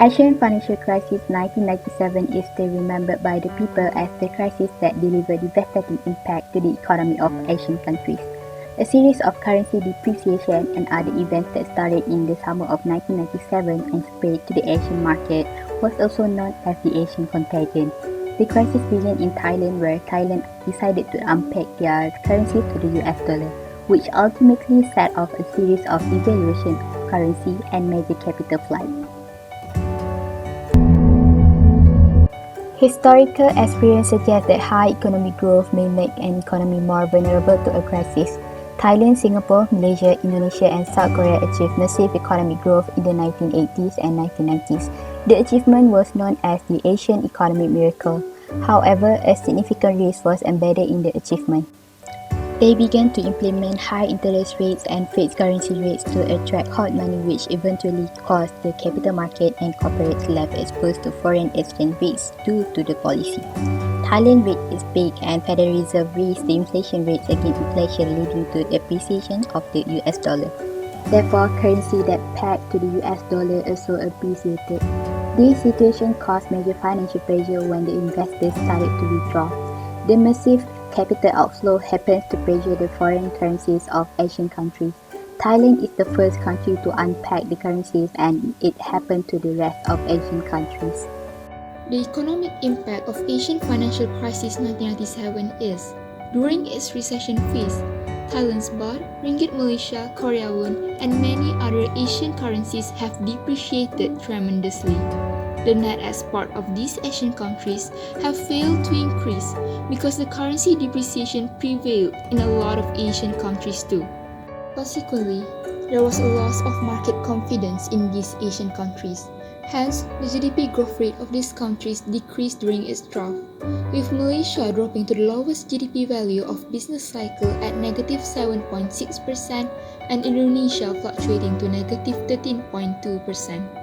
Asian financial crisis 1997 is still remembered by the people as the crisis that delivered devastating impact to the economy of Asian countries. A series of currency depreciation and other events that started in the summer of 1997 and spread to the Asian market was also known as the Asian contagion. The crisis began in Thailand, where Thailand decided to unpeg their currency to the US dollar, which ultimately set off a series of devaluation of currency and major capital flight. Historical experience suggests that high economic growth may make an economy more vulnerable to a crisis. Thailand, Singapore, Malaysia, Indonesia and South Korea achieved massive economic growth in the 1980s and 1990s. The achievement was known as the Asian economic miracle. However, a significant risk was embedded in the achievement. They began to implement high interest rates and fixed currency rates to attract hot money, which eventually caused the capital market and corporates left exposed to foreign exchange rates due to the policy. Thailand reached its peak and Federal Reserve raised the inflation rates against inflation, leading to the appreciation of the US dollar. Therefore, currency that pegged to the US dollar also appreciated. This situation caused major financial pressure when the investors started to withdraw. The massive capital outflow happens to pressure the foreign currencies of Asian countries. Thailand is the first country to unpeg the currencies, and it happened to the rest of Asian countries. The economic impact of Asian financial crisis 1997 is, during its recession phase, Thailand's baht, ringgit Malaysia, Korea won, and many other Asian currencies have depreciated tremendously. The net export of these Asian countries have failed to increase because the currency depreciation prevailed in a lot of Asian countries too. Consequently, there was a loss of market confidence in these Asian countries. Hence, the GDP growth rate of these countries decreased during its trough, with Malaysia dropping to the lowest GDP value of business cycle at negative 7.6% and Indonesia fluctuating to negative 13.2%.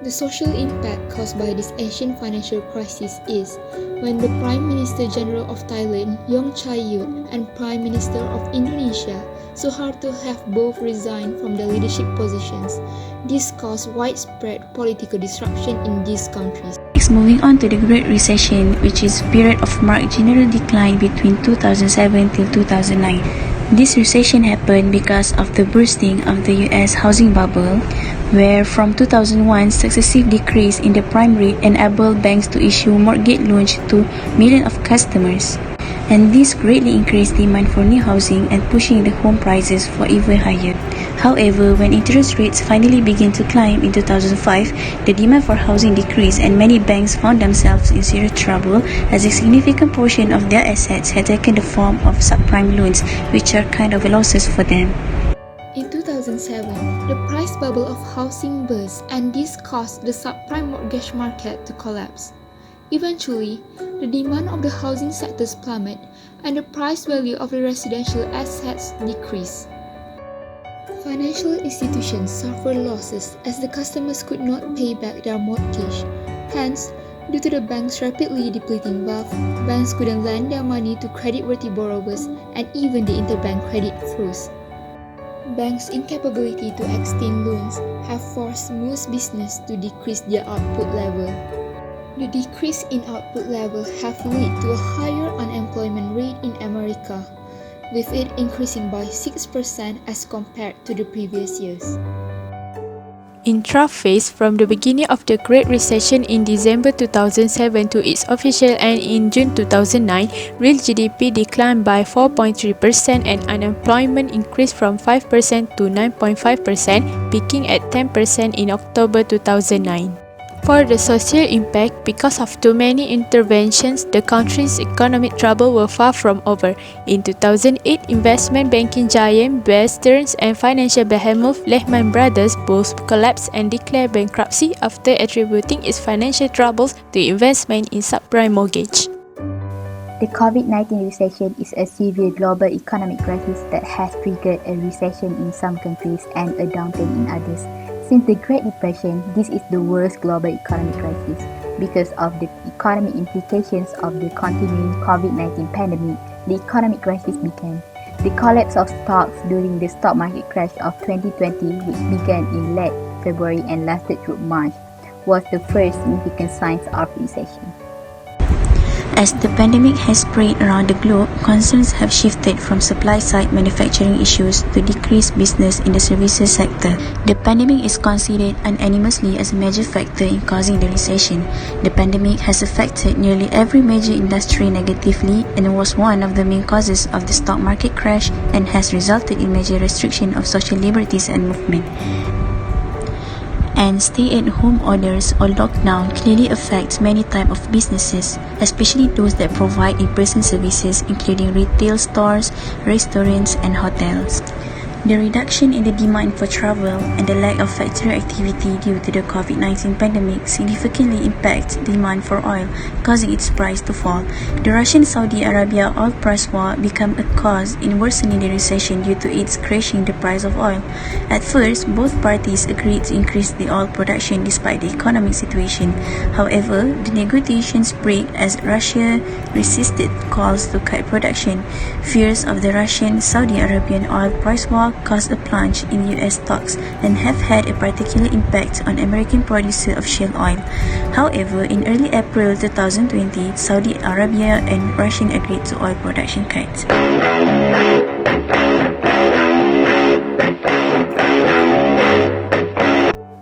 The social impact caused by this Asian financial crisis is when the Prime Minister General of Thailand, Yong Chayut, and Prime Minister of Indonesia, Suharto, have both resigned from their leadership positions. This caused widespread political disruption in these countries. Next, moving on to the Great Recession, which is a period of marked general decline between 2007 till 2009. This recession happened because of the bursting of the US housing bubble, where from 2001 successive decrease in the prime rate enabled banks to issue mortgage loans to millions of customers. And this greatly increased demand for new housing and pushing the home prices for even higher. However, when interest rates finally began to climb in 2005, the demand for housing decreased and many banks found themselves in serious trouble as a significant portion of their assets had taken the form of subprime loans, which are kind of losses for them. In 2007, the price bubble of housing burst, and this caused the subprime mortgage market to collapse. Eventually, the demand of the housing sectors plummeted and the price value of the residential assets decreased. Financial institutions suffered losses as the customers could not pay back their mortgage. Hence, due to the banks rapidly depleting wealth, banks couldn't lend their money to credit-worthy borrowers, and even the interbank credit froze. Banks' incapability to extend loans have forced most businesses to decrease their output level. The decrease in output level have led to a higher unemployment rate in America, with it increasing by 6% as compared to the previous years. In trough phase, from the beginning of the Great Recession in December 2007 to its official end in June 2009, real GDP declined by 4.3% and unemployment increased from 5% to 9.5%, peaking at 10% in October 2009. For the social impact, because of too many interventions, the country's economic trouble were far from over. In 2008, investment banking giant Bear Stearns and financial behemoth Lehman Brothers both collapsed and declared bankruptcy after attributing its financial troubles to investment in subprime mortgage. The COVID-19 recession is a severe global economic crisis that has triggered a recession in some countries and a downturn in others. Since the Great Depression, this is the worst global economic crisis because of the economic implications of the continuing COVID-19 pandemic. The economic crisis began. The collapse of stocks during the stock market crash of 2020, which began in late February and lasted through March, was the first significant signs of recession. As the pandemic has spread around the globe, concerns have shifted from supply-side manufacturing issues to decreased business in the services sector. The pandemic is considered unanimously as a major factor in causing the recession. The pandemic has affected nearly every major industry negatively and was one of the main causes of the stock market crash and has resulted in major restriction of social liberties and movement. And stay-at-home orders or lockdown clearly affects many types of businesses, especially those that provide in-person services including retail stores, restaurants and hotels. The reduction in the demand for travel and the lack of factory activity due to the COVID-19 pandemic significantly impacts demand for oil, causing its price to fall. The Russian-Saudi Arabia oil price war became a cause in worsening the recession due to its crashing the price of oil. At first, both parties agreed to increase the oil production despite the economic situation. However, the negotiations break as Russia resisted calls to cut production. Fears of the Russian-Saudi Arabian oil price war caused a plunge in US stocks and have had a particular impact on American producer of shale oil. However, in early April 2020, Saudi Arabia and Russia agreed to oil production cuts.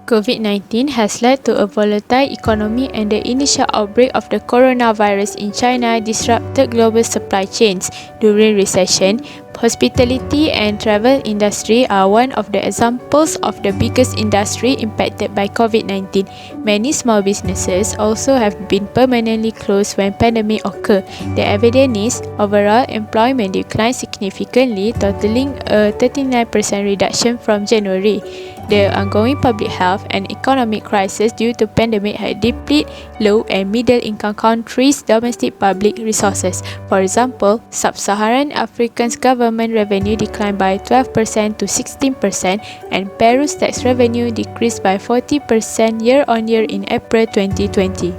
COVID-19 has led to a volatile economy, and the initial outbreak of the coronavirus in China disrupted global supply chains. During recession, hospitality and travel industry are one of the examples of the biggest industry impacted by COVID-19. Many small businesses also have been permanently closed when pandemic occurred. The evidence is overall employment declined significantly, totaling a 39% reduction from January. The ongoing public health and economic crisis due to pandemic had depleted low and middle-income countries' domestic public resources. For example, Sub-Saharan Africa's government revenue declined by 12% to 16%, and Peru's tax revenue decreased by 40% year-on-year in April 2020.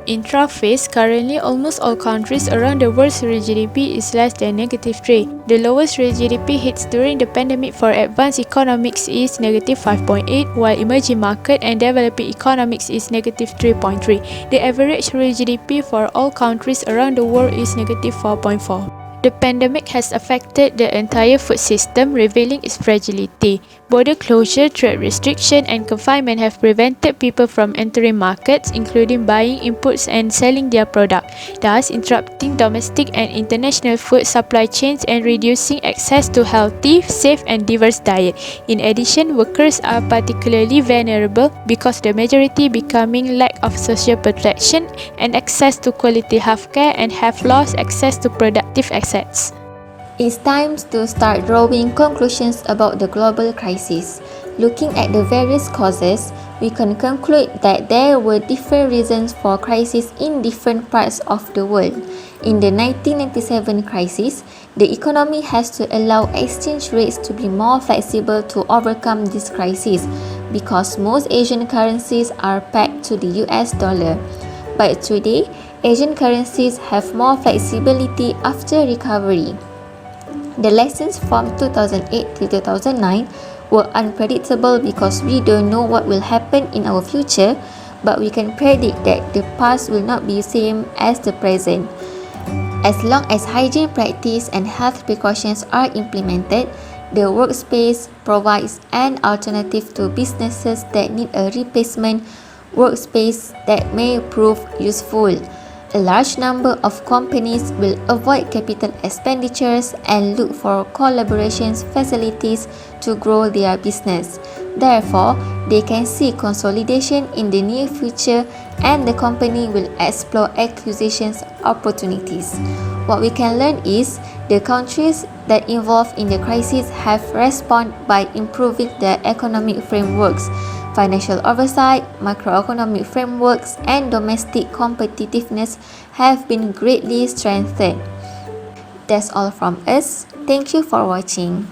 In trough phase, currently almost all countries around the world's real GDP is less than -3. The lowest real GDP hits during the pandemic for advanced economics is -5.8, while emerging market and developing economics is -3.3. The average real GDP for all countries around the world is -4.4. The pandemic has affected the entire food system, revealing its fragility. Border closure, trade restriction, and confinement have prevented people from entering markets, including buying inputs and selling their product, thus interrupting domestic and international food supply chains and reducing access to healthy, safe, and diverse diet. In addition, workers are particularly vulnerable because the majority becoming lack of social protection and access to quality healthcare and have lost access to productive assets. It's time to start drawing conclusions about the global crisis. Looking at the various causes, we can conclude that there were different reasons for crisis in different parts of the world. In the 1997 crisis, the economy has to allow exchange rates to be more flexible to overcome this crisis because most Asian currencies are pegged to the US dollar. But today, Asian currencies have more flexibility after recovery. The lessons from 2008 to 2009 were unpredictable because we don't know what will happen in our future, but we can predict that the past will not be the same as the present. As long as hygiene practice and health precautions are implemented, the workspace provides an alternative to businesses that need a replacement workspace that may prove useful. A large number of companies will avoid capital expenditures and look for collaboration facilities to grow their business. Therefore, they can see consolidation in the near future and the company will explore acquisition opportunities. What we can learn is the countries that involved in the crisis have responded by improving their economic frameworks, financial oversight, macroeconomic frameworks, and domestic competitiveness have been greatly strengthened. That's all from us. Thank you for watching.